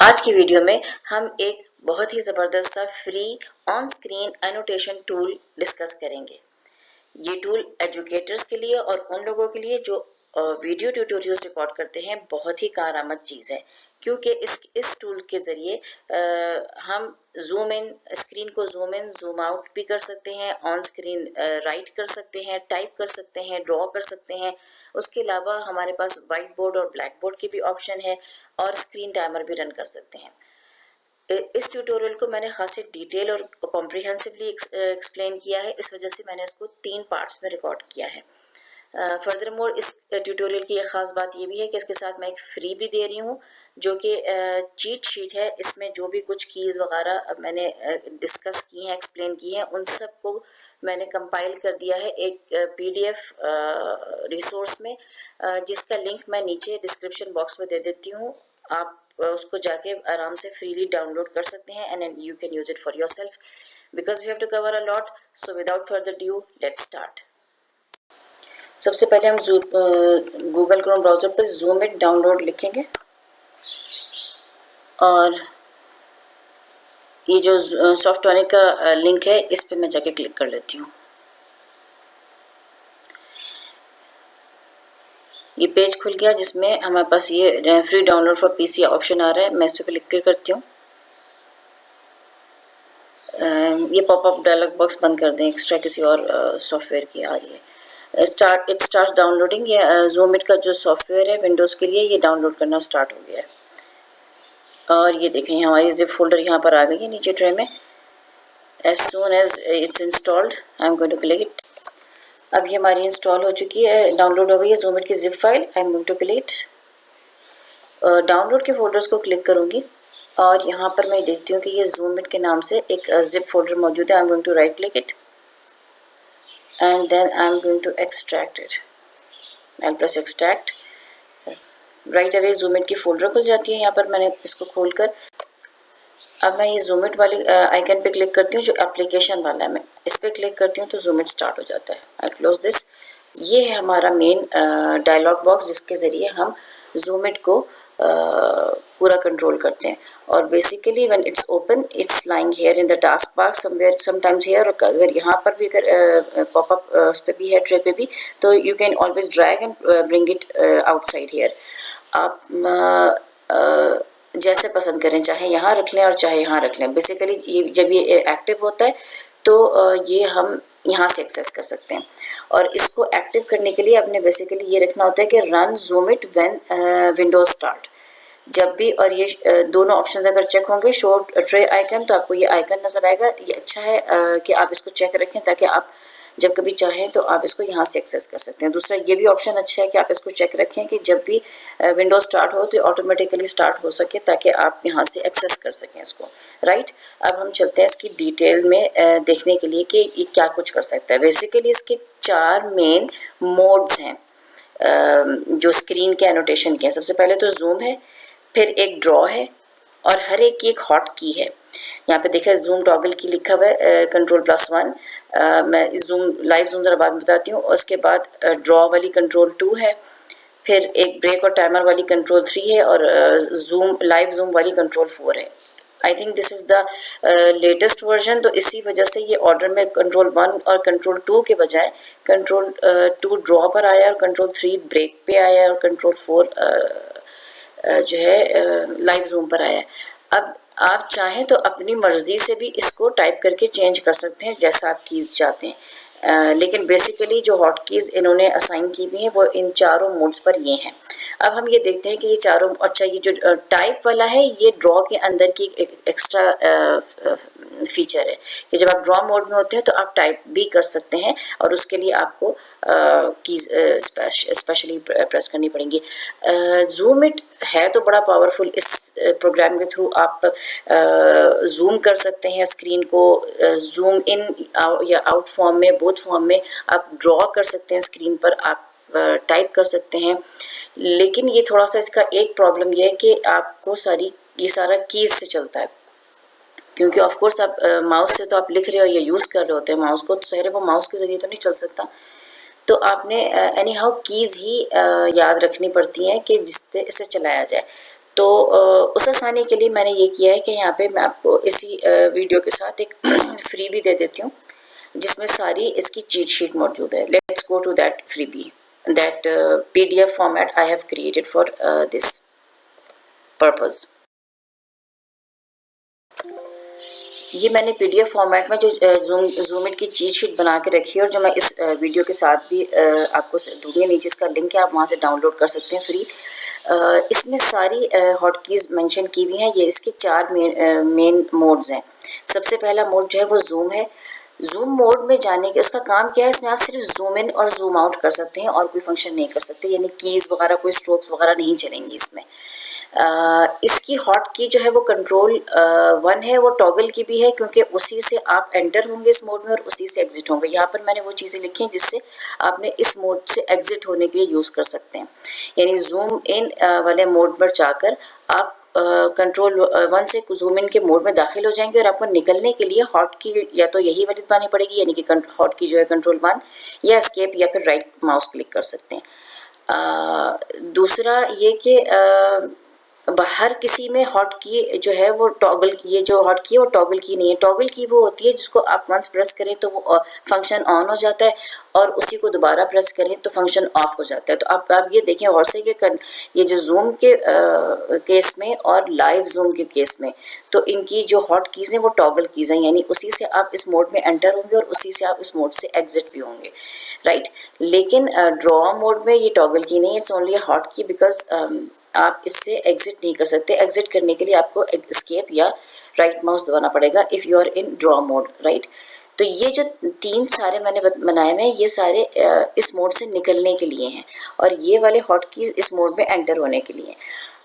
आज की वीडियो में हम एक बहुत ही ज़बरदस्त सा free on screen annotation tool discuss करेंगे। ये टूल एजुकेटर्स के लिए और उन लोगों के लिए जो वीडियो ट्यूटोरियल्स रिकॉर्ड करते हैं बहुत ही कारआमद चीज़ है, क्योंकि इस टूल के ज़रिए हम जूम इन स्क्रीन को जूम इन जूम आउट भी कर सकते हैं, ऑन स्क्रीन राइट कर सकते हैं, टाइप कर सकते हैं, ड्रॉ कर सकते हैं। उसके अलावा हमारे पास वाइट बोर्ड और ब्लैक बोर्ड की भी ऑप्शन है और स्क्रीन टाइमर भी रन कर सकते हैं। इस ट्यूटोरियल को मैंने खासी डिटेल और कॉम्प्रिहेंसिवली एक्सप्लेन किया है, इस वजह से मैंने इसको 3 पार्ट्स में रिकॉर्ड किया है। फर्दरमोर इस ट्यूटोरियल की एक खास बात ये भी है कि इसके साथ मैं एक फ्री भी दे रही हूँ, जो कि चीट शीट है। इसमें जो भी कुछ कीज वगैरह मैंने डिस्कस की हैं, एक्सप्लेन की हैं, उन सब को मैंने कंपाइल कर दिया है एक पीडीएफ रिसोर्स में, जिसका लिंक मैं नीचे डिस्क्रिप्शन बॉक्स में दे देती हूँ। आप उसको जाके आराम से फ्रीली डाउनलोड कर सकते हैं and you can use it for yourself because we have to cover a lot. So without further due let's start. सबसे पहले हम गूगल क्रोम ब्राउज़र पर जूम इट डाउनलोड लिखेंगे और ये जो सॉफ्टवेयर का लिंक है इस पर मैं जाके क्लिक कर लेती हूँ। ये पेज खुल गया जिसमें हमारे पास ये free download for PC option आ रहा है। मैं इस पर क्लिक करती हूँ। ये पॉपअप डायलॉग बॉक्स बंद कर दें, एक्स्ट्रा किसी और सॉफ्टवेयर की आ रही है। It start downloading. ये जूम इट का जो सॉफ्टवेयर है विंडोज़ के लिए, ये डाउनलोड करना स्टार्ट हो गया है। और ये देखें हमारी जिप फोल्डर यहाँ पर आ गई है नीचे ट्रे में। As soon as it's installed I am going to click it. अब ये हमारी इंस्टॉल हो चुकी है, डाउनलोड हो गई है जूम इट की zip file. I am going to click download के फोल्डर्स को क्लिक करूँगी और यहाँ पर मैं देखती हूँ कि ये जूम इट के नाम से एक जिप फोल्डर मौजूद है। I am going to right click it and then I'm going to extract it. I'll press extract. Right away zoom it की फोल्डर खुल जाती है। यहाँ पर मैंने इसको खोलकर अब मैं ये जूम इट वाली आइकन पे क्लिक करती हूँ जो एप्लीकेशन वाला है। मैं इस पर क्लिक करती हूँ तो जूम इट स्टार्ट हो जाता है। आई क्लोज दिस। ये है हमारा मेन डायलॉग बॉक्स जिसके ज़रिए हम जूम इट को पूरा कंट्रोल करते हैं। और basically when it's open it's lying here in the task bar somewhere sometimes here. और अगर यहाँ पर भी अगर पॉपअप उस पर भी है ट्रे पे भी, तो you can always drag and bring it outside here. आप जैसे पसंद करें, चाहे यहाँ रख लें और चाहे यहाँ रख लें। बेसिकली ये जब ये एक्टिव होता है तो ये हम यहाँ से एक्सेस कर सकते हैं। और इसको एक्टिव करने के लिए आपने बेसिकली ये रखना होता है कि run zoom it when Windows start. जब भी और ये दोनों ऑप्शंस अगर चेक होंगे, शो ट्रे आइकन, तो आपको ये आइकन नज़र आएगा। ये अच्छा है कि आप इसको चेक रखें ताकि आप जब कभी चाहें तो आप इसको यहाँ से एक्सेस कर सकते हैं। दूसरा ये भी ऑप्शन अच्छा है कि आप इसको चेक रखें कि जब भी विंडोज स्टार्ट हो तो ऑटोमेटिकली स्टार्ट हो सके ताकि आप यहाँ से एक्सेस कर सकें इसको। राइट, अब हम चलते हैं इसकी डिटेल में देखने के लिए कि ये क्या कुछ कर सकता है। बेसिकली इसके 4 मेन मोड्स हैं जो स्क्रीन के एनोटेशन के हैं। सबसे पहले तो जूम है, फिर एक ड्रॉ है और हर एक की एक हॉट की है। यहाँ पे देखा जूम टॉगल की लिखा हुआ है Ctrl+1। मैं जूम लाइव जूम ज़रा बाद में बताती हूँ। उसके बाद ड्रॉ वाली Ctrl+2 है, फिर एक ब्रेक और टाइमर वाली Ctrl+3 है और जूम लाइव जूम वाली Ctrl+4 है। I think this is the latest version, तो इसी वजह से ये ऑर्डर में Ctrl+1 और Ctrl+2 के बजाय Ctrl+2 ड्रॉ पर आया और Ctrl+3 ब्रेक पे आया और Ctrl+4 जो है लाइव जूम पर आया है। अब आप चाहें तो अपनी मर्ज़ी से भी इसको टाइप करके चेंज कर सकते हैं जैसा आप कीज़ चाहते हैं। लेकिन बेसिकली जो हॉट कीज़ इन्होंने असाइन की हुई हैं वो इन चारों मोड्स पर ये हैं। अब हम ये देखते हैं कि ये चारों, अच्छा ये जो टाइप वाला है ये ड्रॉ के अंदर की एक एक्स्ट्रा फीचर है कि जब आप ड्रॉ मोड में होते हैं तो आप टाइप भी कर सकते हैं और उसके लिए आपको कीज़ स्पेशली प्रेस करनी पड़ेंगी। जूम इट है तो बड़ा पावरफुल। इस प्रोग्राम के थ्रू आप जूम कर सकते हैं स्क्रीन को, जूम इन या आउट फॉर्म में, बोथ फॉर्म में आप ड्रॉ कर सकते हैं स्क्रीन पर, आप टाइप कर सकते हैं। लेकिन ये थोड़ा सा इसका एक प्रॉब्लम ये है कि आपको ये सारा कीज़ से चलता है, क्योंकि ऑफ कोर्स आप माउस से तो आप लिख रहे हो या यूज़ कर रहे होते हैं माउस को, तो सही वो माउस के ज़रिए तो नहीं चल सकता। तो आपने एनी हाउ कीज़ ही याद रखनी पड़ती हैं कि जिससे इसे चलाया जाए। तो उस आसानी के लिए मैंने ये किया है कि यहाँ पे मैं आपको इसी वीडियो के साथ एक फ्री भी दे देती हूँ जिसमें सारी इसकी चीट शीट मौजूद है. Let's go to that freebie, that PDF format I have created for this purpose. ये मैंने PDF फॉर्मेट में जो जूम इट की चीट शीट बना के रखी है और जो मैं इस वीडियो के साथ भी आपको दूंगी, नीचे इसका लिंक है, आप वहाँ से डाउनलोड कर सकते हैं फ्री. इसमें सारी हॉट कीज़ मेंशन की हुई हैं. ये इसके 4 मेन मोड्स हैं. सबसे पहला मोड जो है वो जूम है. जूम मोड में जाने के उसका काम क्या है, इसमें आप सिर्फ जूम इन और जूम आउट कर सकते हैं और कोई फंक्शन नहीं कर सकते, यानी कीज़ वगैरह कोई स्ट्रोक्स वगैरह नहीं चलेंगी इसमें. इसकी हॉट की जो है वो कंट्रोल 1 है, वो टॉगल की भी है क्योंकि उसी से आप एंटर होंगे इस मोड में और उसी से एग्जिट होंगे. यहाँ पर मैंने वो चीज़ें लिखी हैं जिससे आपने इस मोड से एग्जिट होने के लिए यूज़ कर सकते हैं. यानी जूम इन वाले मोड पर जाकर आप कंट्रोल 1 से जूम इन के मोड में दाखिल हो जाएंगे और आपको निकलने के लिए हॉट की या तो यही वाली दबानी पड़ेगी, यानी कि हॉट की जो है कंट्रोल 1, या एस्केप या फिर राइट माउस क्लिक कर सकते हैं. दूसरा ये कि हर किसी में हॉट की जो है वो टॉगल, ये जो हॉट की है वो टॉगल की नहीं है. टॉगल की वो होती है जिसको आप वंस प्रेस करें तो वो फंक्शन ऑन हो जाता है और उसी को दोबारा प्रेस करें तो फंक्शन ऑफ हो जाता है. तो आप ये देखें और से कि ये जो जूम के केस में और लाइव जूम के केस में तो इनकी जो हॉट कीज़ हैं वो टॉगल कीज़ हैं, यानी उसी से आप इस मोड में एंटर होंगे और उसी से आप इस मोड से एग्जिट भी होंगे, राइट. लेकिन ड्रॉ मोड में ये टॉगल की नहीं है, इट्स ओनली हॉट की, बिकॉज आप इससे एग्जिट नहीं कर सकते. एग्जिट करने के लिए आपको एस्केप या राइट माउस दबाना पड़ेगा if you are in draw mode, right. तो ये जो 3 सारे मैंने बनाए हुए हैं ये सारे इस मोड से निकलने के लिए हैं और ये वाले हॉट कीज़ इस मोड में एंटर होने के लिए.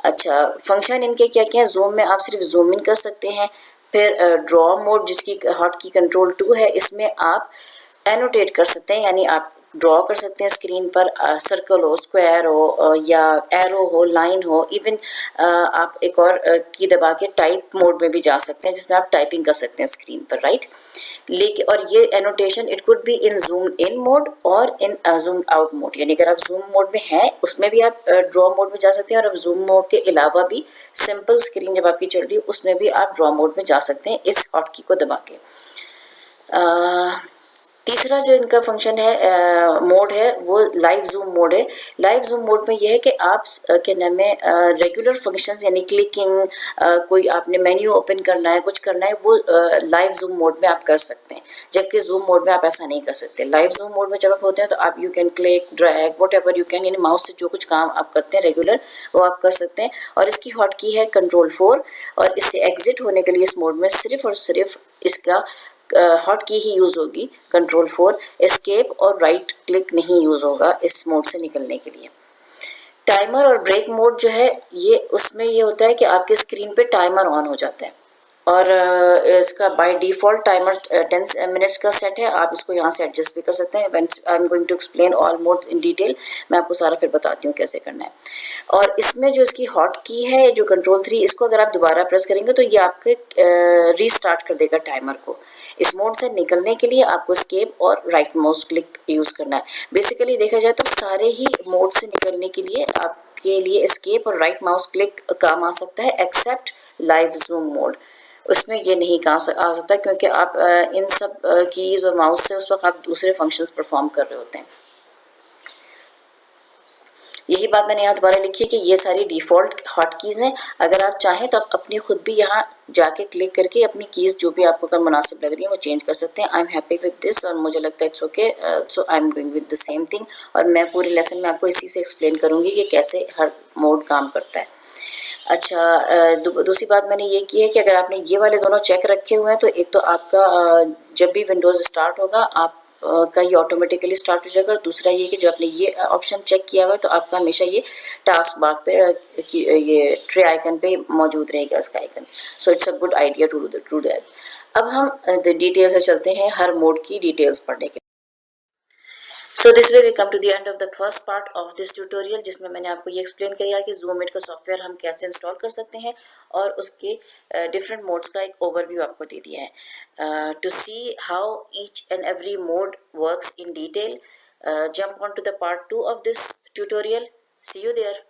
अच्छा, फंक्शन इनके क्या क्या हैं. जूम में आप सिर्फ जूम इन कर सकते हैं. फिर ड्रॉ मोड जिसकी हॉट की कंट्रोल 2 है, इसमें आप एनोटेट कर सकते हैं, यानी आप ड्रॉ कर सकते हैं स्क्रीन पर, सर्कल हो, स्क्वायर हो, या एरो हो, लाइन हो. इवन आप एक और की दबा के टाइप मोड में भी जा सकते हैं जिसमें आप टाइपिंग कर सकते हैं स्क्रीन पर, राइट. लेकिन और ये annotation it could be in zoom in mode और इन जूम आउट मोड, यानी अगर आप जूम मोड में हैं उसमें भी आप ड्रॉ मोड में जा सकते हैं और अब जूम मोड के अलावा भी सिंपल स्क्रीन जब आपकी चल रही है उसमें भी आप ड्रॉ मोड में जा सकते हैं इस हॉट की को दबा के. तीसरा जो इनका फंक्शन है मोड है वो लाइव जूम मोड है. लाइव जूम मोड में यह है कि आप के नाम में रेगुलर फंक्शंस यानी क्लिकिंग, कोई आपने मेन्यू ओपन करना है, कुछ करना है, वो लाइव जूम मोड में आप कर सकते हैं, जबकि जूम मोड में आप ऐसा नहीं कर सकते. लाइव जूम मोड में जब आप होते हैं तो आप you can click, drag, what ever you can, यानी माउस से जो कुछ काम आप करते हैं रेगुलर वो आप कर सकते हैं. और इसकी हॉट की है कंट्रोल 4 और इससे एग्जिट होने के लिए इस मोड में सिर्फ और सिर्फ इसका हॉट की ही यूज़ होगी, कंट्रोल 4. एस्केप और राइट क्लिक नहीं यूज़ होगा इस मोड से निकलने के लिए. टाइमर और ब्रेक मोड जो है ये उसमें ये होता है कि आपके स्क्रीन पे टाइमर ऑन हो जाता है और इसका बाय डिफ़ॉल्ट टाइमर 10 मिनट्स का सेट है. आप इसको यहाँ से एडजस्ट भी कर सकते हैं. I am going to explain all modes in detail, मैं आपको सारा फिर बताती हूँ कैसे करना है. और इसमें जो इसकी हॉट की है जो कंट्रोल 3, इसको अगर आप दोबारा प्रेस करेंगे तो ये आपके रीस्टार्ट कर देगा टाइमर को. इस मोड से निकलने के लिए आपको एस्केप और राइट माउस क्लिक यूज़ करना है. बेसिकली देखा जाए तो सारे ही मोड से निकलने के लिए आपके लिए एस्केप और राइट माउस क्लिक काम आ सकता है, एक्सेप्ट लाइव जूम मोड. उसमें ये नहीं आ सकता क्योंकि आप इन सब कीज़ और माउस से उस वक्त आप दूसरे फंक्शंस परफॉर्म कर रहे होते हैं. यही बात मैंने यहाँ दोबारा लिखी है कि ये सारी डिफ़ॉल्ट हॉट कीज़ हैं. अगर आप चाहें तो आप अपनी खुद भी यहाँ जाके क्लिक करके अपनी कीज़ जो भी आपको अगर मुनासिब लग रही है वो चेंज कर सकते हैं. I am happy with this और मुझे लगता है it's okay, so I am going with the same thing. और मैं पूरे लेसन में आपको इसी से एक्सप्लेन करूँगी कि कैसे हर मोड काम करता है. अच्छा, दूसरी बात मैंने ये की है कि अगर आपने ये वाले दोनों चेक रखे हुए हैं तो एक तो आपका जब भी विंडोज़ स्टार्ट होगा आप का ये ऑटोमेटिकली स्टार्ट हो जाएगा. और दूसरा ये कि जब आपने ये ऑप्शन चेक किया हुआ है तो आपका हमेशा ये टास्क बार पे ये ट्रे आइकन पे मौजूद रहेगा इसका icon. So it's a good idea to do that. अब हम डिटेल से चलते हैं हर मोड की डिटेल्स पढ़ने के. So this way we come to the end of the first part of this tutorial, जिसमें मैंने आपको ये एक्सप्लेन किया कि जूम इट का सॉफ्टवेयर हम कैसे इंस्टॉल कर सकते हैं और उसके डिफरेंट मोड्स का एक ओवरव्यू आपको दे दिया है. To see how each and every mode works in detail, jump on to the part 2 of this tutorial. See you there.